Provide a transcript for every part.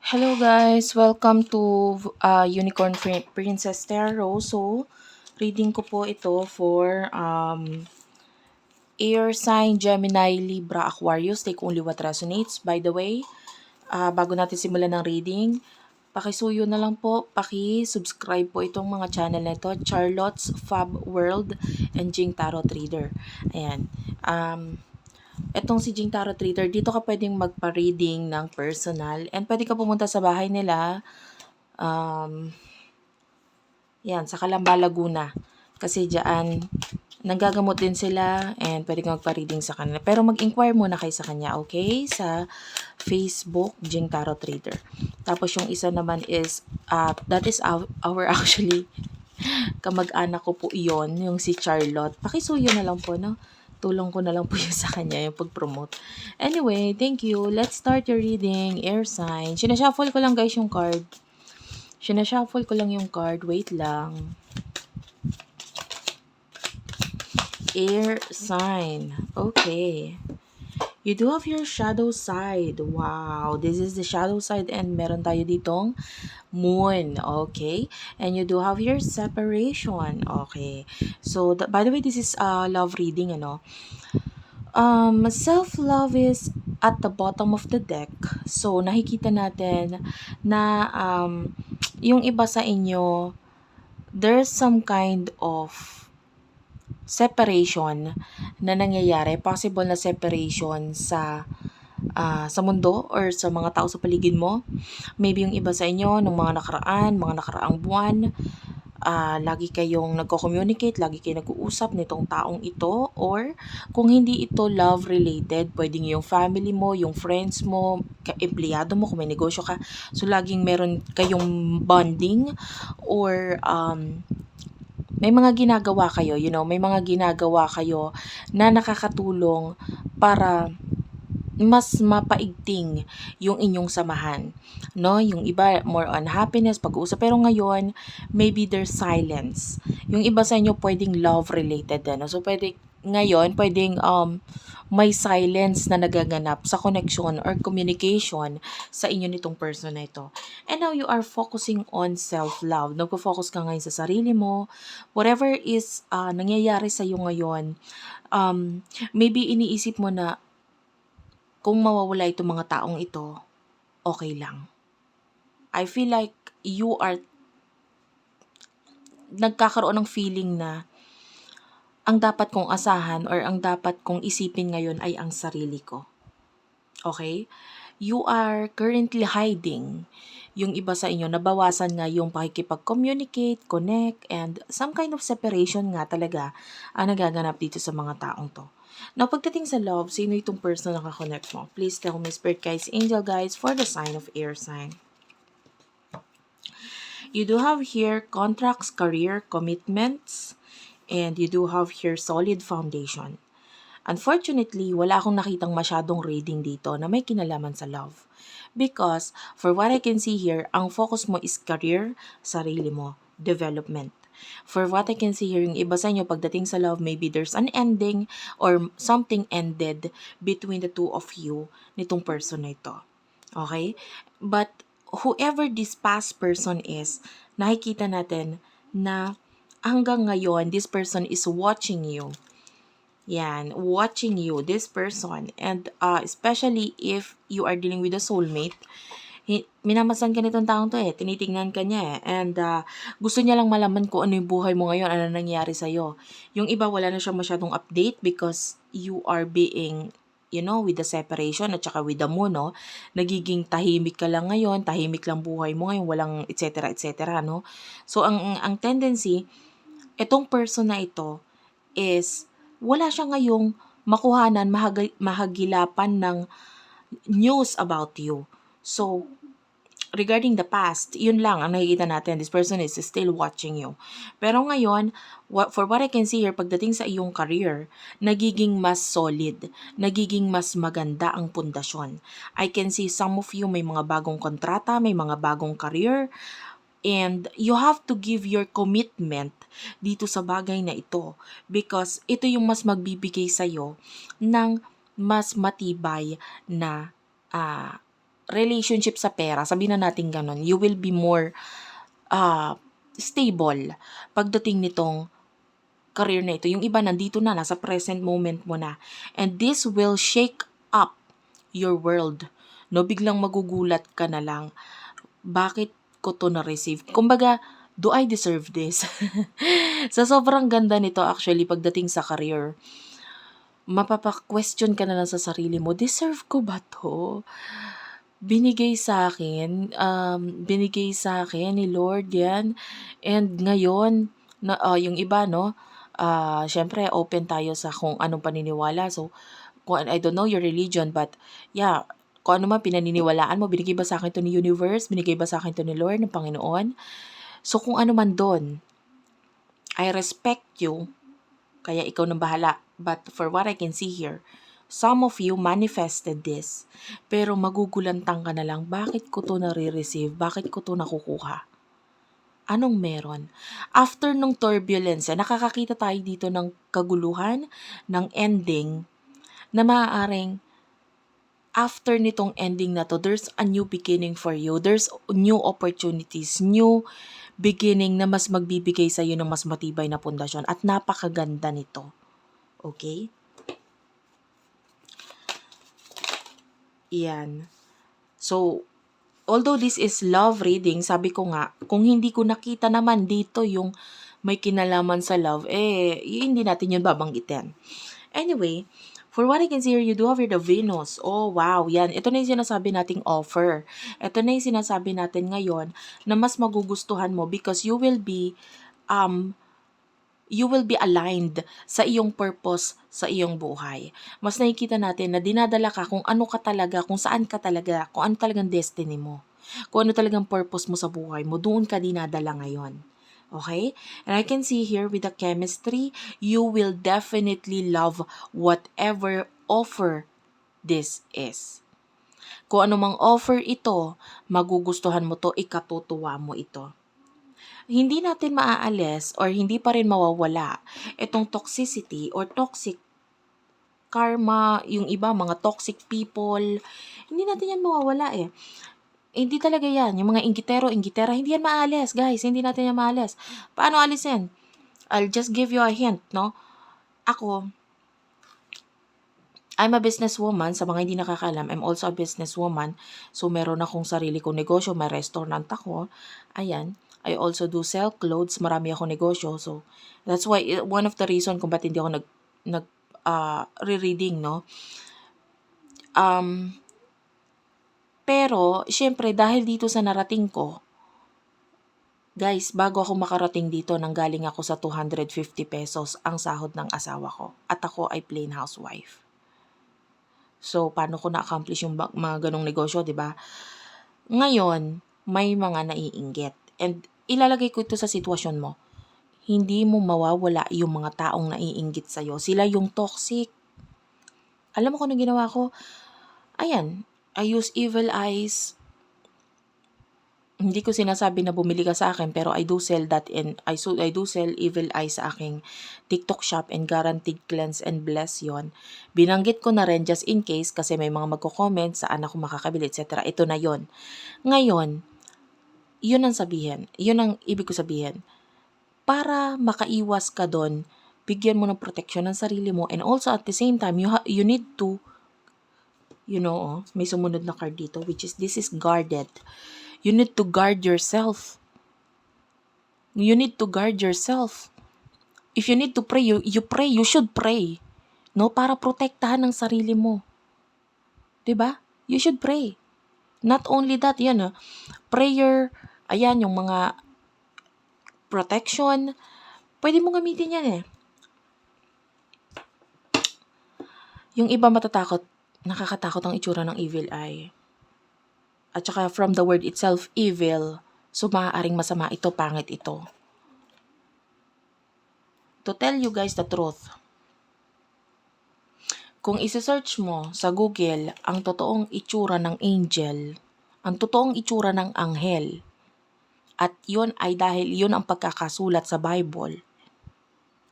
Hello guys, welcome to Unicorn Princess Tarot. So, reading ko po ito for Air Sign, Gemini, Libra, Aquarius. Take only what resonates. By the way, bago natin simulan ng reading, pakisuyo na lang po, paki-subscribe po itong mga channel na ito, Charlotte's Fab World and Jing Tarot Reader. Ayan. Etong si Jing Tarot Reader, dito ka pwedeng magpa-reading ng personal and pwede ka pumunta sa bahay nila. Yan, sa Calamba, Laguna. Kasi diyan, nanggagamot din sila and pwede kang magpa-reading sa kanila. Pero mag-inquire muna kayo sa kanya, okay? Sa Facebook, Jing Tarot Reader. Tapos yung isa naman is, that is our actually, kamag-anak ko po iyon, yung si Charlotte. Pakisuyo na lang po, no? Tulong ko na lang po yun sa kanya, yung pag-promote. Anyway, thank you. Let's start your reading. Air sign. Sinashuffle ko lang guys yung card. Sinashuffle ko lang yung card. Wait lang. Air sign. Okay. You do have your shadow side. Wow. This is the shadow side and meron tayo ditong moon. Okay. And you do have your separation. Okay. So, by the way, this is love reading, ano. Self-love is at the bottom of the deck. So, nakikita natin na yung iba sa inyo, there's some kind of separation na nangyayari. Possible na separation sa mundo or sa mga tao sa paligid mo. Maybe yung iba sa inyo, nung mga nakaraang buwan, lagi kayong nagko-communicate, lagi kayong nag-uusap nitong taong ito, or kung hindi ito love-related, pwedeng yung family mo, yung friends mo, empleyado mo, kung may negosyo ka, so laging meron kayong bonding, or may mga ginagawa kayo, may mga ginagawa kayo na nakakatulong para mas mapaigting yung inyong samahan, no? Yung iba more on happiness, pag-uusap, pero ngayon maybe there's silence. Yung iba sa inyo pwedeng love related din, no? So pwedeng may silence na nagaganap sa connection or communication sa inyo nitong person na ito. And now you are focusing on self-love. Nagpo-focus ka ngayon sa sarili mo. Whatever is nangyayari sa iyo ngayon, maybe iniisip mo na kung mawawala itong mga taong ito, okay lang. I feel like you are nagkakaroon ng feeling na ang dapat kong asahan or ang dapat kong isipin ngayon ay ang sarili ko. Okay? You are currently hiding. Yung iba sa inyo, nabawasan nga yung pakikipag-communicate, connect, and some kind of separation nga talaga ang nagaganap dito sa mga taong to. Now, pagdating sa love, sino itong person na nakakonect mo? Please tell me, Spirit Guides, Angel Guides, for the sign of air sign. You do have here contracts, career, commitments, and you do have here solid foundation. Unfortunately, wala akong nakitang masyadong reading dito na may kinalaman sa love. Because, for what I can see here, ang focus mo is career, sarili mo, development. For what I can see here, yung iba sa inyo, pagdating sa love, maybe there's an ending or something ended between the two of you nitong person na ito. Okay? But, whoever this past person is, nakikita natin na hanggang ngayon, this person is watching you. Yan, watching you, this person. And especially if you are dealing with a soulmate, minamasan ka nitong taong to tinitingnan ka niya and gusto niya lang malaman kung ano yung buhay mo ngayon, ano nangyari sa'yo. Yung iba wala na siya masyadong update because you are being, with the separation at saka with the moon, no? Nagiging tahimik ka lang ngayon, tahimik lang buhay mo ngayon, walang etc. etc. no? So, ang tendency, itong person na ito is wala siya ngayong makuhanan, mahagilapan ng news about you. So, regarding the past, yun lang ang nakikita natin. This person is still watching you. Pero ngayon, for what I can see here, pagdating sa iyong career, nagiging mas solid, nagiging mas maganda ang pundasyon. I can see some of you may mga bagong kontrata, may mga bagong career, and you have to give your commitment dito sa bagay na ito because ito yung mas magbibigay sa'yo ng mas matibay na relationship sa pera, sabihin na natin ganun, you will be more stable pagdating nitong career na ito. Yung iba nandito na, nasa present moment mo na. And this will shake up your world. No, biglang magugulat ka na lang. Bakit ko to na-receive? Kumbaga, do I deserve this? Sa sobrang ganda nito actually pagdating sa career, mapapa-question ka na lang sa sarili mo, deserve ko ba to? Binigay sa akin ni Lord yan. And ngayon, yung iba, no, syempre open tayo sa kung anong paniniwala. So, I don't know your religion, but yeah, kung ano man pinaniniwalaan mo, binigay ba sa akin to ni universe? Binigay ba sa akin to ni Lord, ng Panginoon? So, kung ano man doon, I respect you, kaya ikaw nang bahala. But for what I can see here, some of you manifested this, pero magugulantang ka na lang, bakit ko to nare-receive? Bakit ko to nakukuha? Anong meron? After nung turbulence, nakakakita tayo dito ng kaguluhan, ng ending, na maaaring after nitong ending na to, there's a new beginning for you. There's new opportunities, new beginning na mas magbibigay sa iyo ng mas matibay na pundasyon. At napakaganda nito. Okay? Yan. So, although this is love reading, sabi ko nga, kung hindi ko nakita naman dito yung may kinalaman sa love, hindi natin yun babanggitin. Anyway, for what I can see here, you do have here the Venus. Oh, wow. Yan. Ito na yung sinasabi nating offer. Ito na yung sinasabi natin ngayon na mas magugustuhan mo because you will be aligned sa iyong purpose sa iyong buhay. Mas nakikita natin na dinadala ka kung ano ka talaga, kung saan ka talaga, kung ano talagang destiny mo. Kung ano talagang purpose mo sa buhay mo, doon ka dinadala ngayon. Okay? And I can see here with the chemistry, you will definitely love whatever offer this is. Kung ano mang offer ito, magugustuhan mo to, ikatutuwa mo ito. Hindi natin maaalis or hindi pa rin mawawala itong toxicity or toxic karma, yung iba, mga toxic people. Hindi natin yan mawawala eh. Hindi talaga yan. Yung mga inggitero, inggitera, hindi yan maalis, guys. Hindi natin yan maalis. Paano alisin? I'll just give you a hint, no? Ako, I'm a businesswoman. Sa mga hindi nakakaalam, I'm also a businesswoman. So, meron akong sarili kong negosyo. May restaurant ako. Ayan. I also do sell clothes. Marami akong negosyo. So, that's why, one of the reason kung ba't hindi ako re-reading, no? Pero, syempre, dahil dito sa narating ko, guys, bago ako makarating dito, nanggaling ako sa 250 pesos ang sahod ng asawa ko. At ako ay plain housewife. So, paano ko na-accomplish yung mga ganong negosyo, di ba? Ngayon, may mga naiinggit. And ilalagay ko ito sa sitwasyon mo. Hindi mo mawawala yung mga taong naiinggit sa'yo. Sila yung toxic. Alam mo kung ano ginawa ko? Ayan, I use evil eyes. Hindi ko sinasabi na bumili ka sa akin, pero I do sell that and I do sell evil eyes sa aking TikTok shop and guaranteed cleanse and bless yon. Binanggit ko na rin just in case kasi may mga magko-comment saan ako makakabili, etc. Ito na yon. Ngayon, yun ang sabihin. Yun ang ibig ko sabihin. Para makaiwas ka doon, bigyan mo ng protection ng sarili mo and also at the same time, you need to, may sumunod na card dito which is this is guarded. You need to guard yourself. You need to guard yourself. If you need to pray, you pray. You should pray. No? Para protektahan ng sarili mo. 'Di ba? You should pray. Not only that, prayer, ayan, yung mga protection, pwede mo gamitin yan eh. Yung iba nakakatakot ang itsura ng evil eye. At saka from the word itself, evil, so maaaring masama ito, pangit ito. To tell you guys the truth, kung isi-search mo sa Google ang totoong itsura ng angel, ang totoong itsura ng anghel, at yun ay dahil yun ang pagkakasulat sa Bible.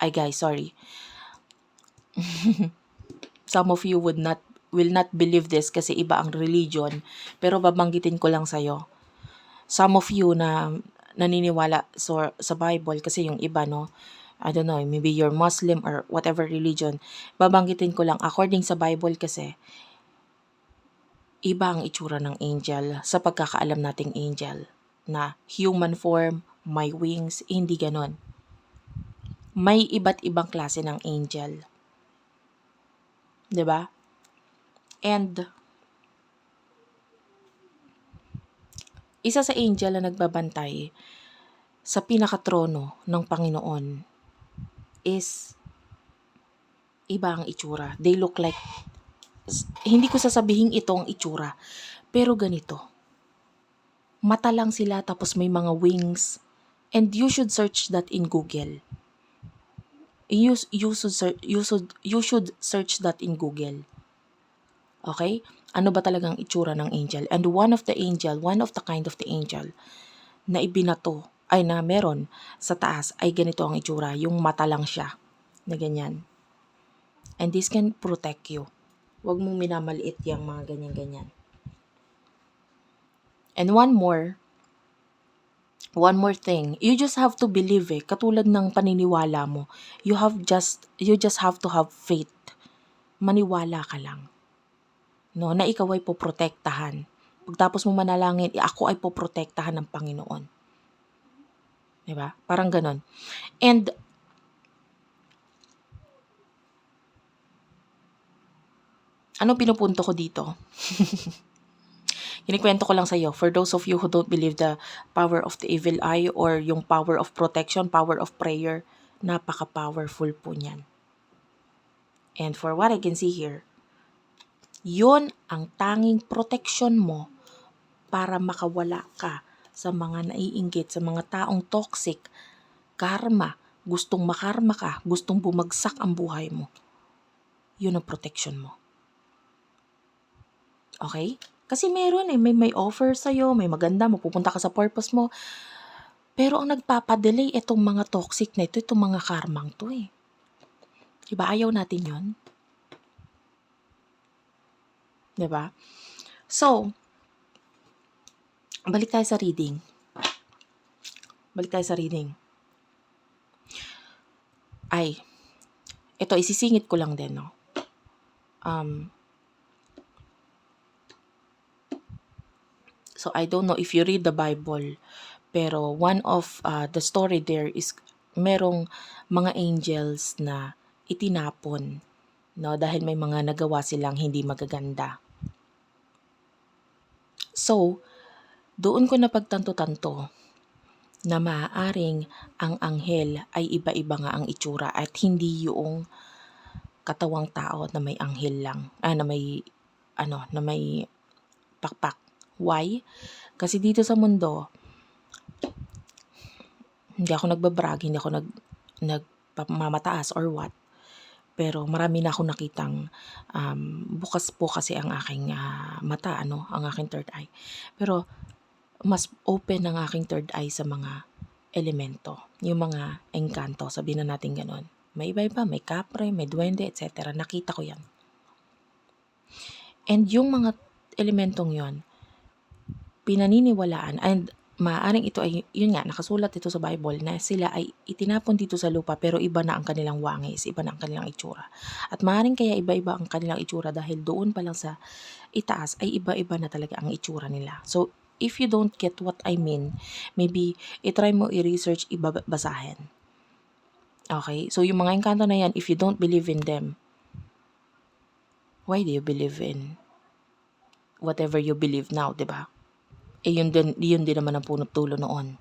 Ay guys, sorry. Some of you would not will not believe this kasi iba ang religion, pero babanggitin ko lang sa'yo. Some of you na naniniwala sa Bible kasi yung iba, no, I don't know, maybe you're Muslim or whatever religion, babanggitin ko lang, according sa Bible kasi, iba ang itsura ng angel sa pagkakaalam nating angel, na human form, may wings, hindi ganon. May iba't ibang klase ng angel. 'Di ba? And isa sa angel na nagbabantay sa pinakatrono ng Panginoon is iba ang itsura. They look like, hindi ko sasabihin ito ang itsura, pero ganito. Mata lang sila tapos may mga wings. And you should search that in Google. You should search that in Google. Okay? Ano ba talagang itsura ng angel? And one of the kind of the angel na ibinato, ay na meron sa taas, ay ganito ang itsura. Yung mata lang siya, na ganyan. And this can protect you. Huwag mong minamaliit yung mga ganyan-ganyan. And one more thing, you just have to believe katulad ng paniniwala mo. You just have to have faith. Maniwala ka lang. No, na ikaw ay poprotektahan. Pagtapos mo manalangin, ako ay poprotektahan ng Panginoon. Diba? Parang ganon. And ano pinupunto ko dito? Kinikwento ko lang sa iyo, for those of you who don't believe the power of the evil eye or yung power of protection, power of prayer, napaka-powerful po niyan. And for what I can see here, yun ang tanging protection mo para makawala ka sa mga naiinggit, sa mga taong toxic, karma, gustong makarma ka, gustong bumagsak ang buhay mo. Yun ang protection mo. Okay? Kasi meron may offer sa'yo, may maganda, mapupunta ka sa purpose mo. Pero ang nagpapadelay itong mga toxic na ito, itong mga karmang to Diba? Ayaw natin yun. Diba? So, balik tayo sa reading. Ay, ito, isisingit ko lang din, no? So, I don't know if you read the Bible, pero one of the story there is merong mga angels na itinapon, no, dahil may mga nagawa silang hindi magaganda. So, doon ko napagtanto-tanto na maaaring ang anghel ay iba-iba nga ang itsura at hindi yung katawang tao na may anghel lang, na may pakpak. Why? Kasi dito sa mundo, hindi ako nagbabrag, hindi ako nagpamamataas or what. Pero marami na akong nakitang bukas po kasi ang aking mata, ang aking third eye. Pero mas open ang aking third eye sa mga elemento, yung mga engkanto, sabihin na natin ganon. May iba-iba, may kapre, may duwende, etc. Nakita ko yan. And yung mga elementong yon, pinaniniwalaan, and maaaring ito ay, yun nga, nakasulat ito sa Bible na sila ay itinapon dito sa lupa pero iba na ang kanilang wangis, iba na ang kanilang itsura. At maaaring kaya iba-iba ang kanilang itsura dahil doon pa lang sa itaas ay iba-iba na talaga ang itsura nila. So, if you don't get what I mean, maybe itry mo i-research, basahin. Okay? So, yung mga engkanto na yan, if you don't believe in them, why do you believe in whatever you believe now, diba? Yun din naman ang punot dulo noon.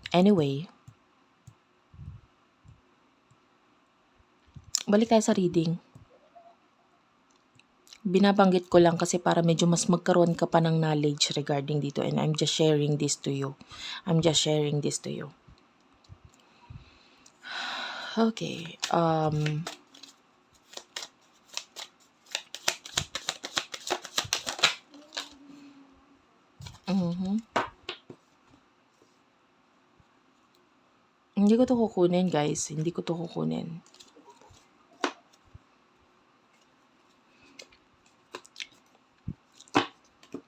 Anyway, balik tayo sa reading. Binabanggit ko lang kasi para medyo mas magkaroon ka pa ng knowledge regarding dito, and I'm just sharing this to you. Okay. Hindi ko to kukunin, guys. Hindi ko to kukunin.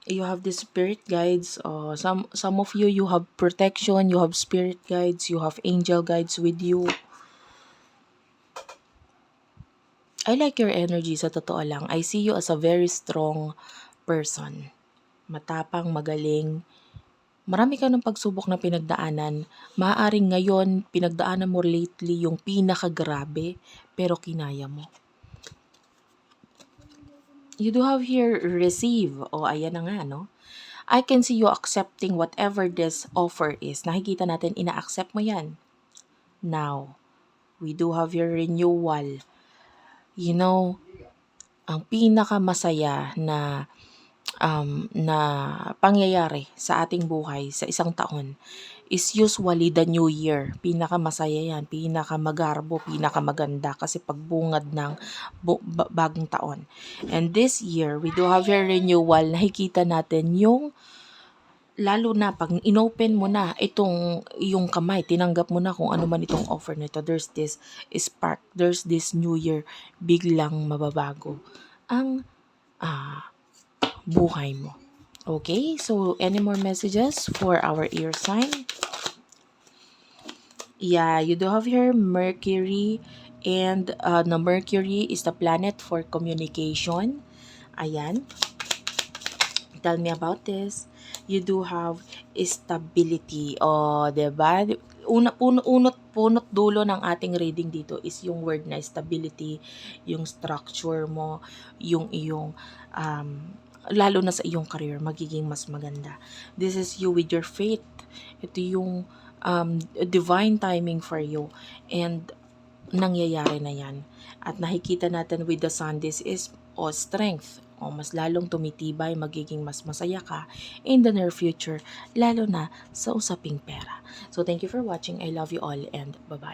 You have the spirit guides. Some of you, you have protection, you have spirit guides, you have angel guides with you. I like your energy, sa totoo lang. I see you as a very strong person. Matapang, magaling. Marami ka ng pagsubok na pinagdaanan. Maaaring ngayon, pinagdaanan mo lately yung pinakagrabe, pero kinaya mo. You do have here receive. Ayan na nga, no? I can see you accepting whatever this offer is. Nakikita natin, ina-accept mo yan. Now, we do have your renewal. You know, ang pinakamasaya na pangyayari sa ating buhay sa isang taon is usually the new year. Pinakamasaya yan, pinakamagarbo, pinakamaganda kasi pagbungad ng bagong taon. And this year, we do have your renewal. Nakikita natin yung lalo na pag inopen mo na itong yung kamay, tinanggap mo na kung ano man itong offer nito, there's this spark, there's this new year, biglang mababago ang buhay mo. Okay, so any more messages for our ear sign? Yeah, you do have here Mercury, and the Mercury is the planet for communication. Ayan. Tell me about this. You do have stability. Diba? Punot dulo ng ating reading dito is yung word na stability, yung structure mo, yung iyong, lalo na sa iyong career, magiging mas maganda. This is you with your faith. Ito yung divine timing for you. And nangyayari na yan. At nakikita natin with the sun, this is strength. Mas lalong tumitibay, magiging mas masaya ka in the near future, lalo na sa usaping pera. So thank you for watching. I love you all and bye-bye.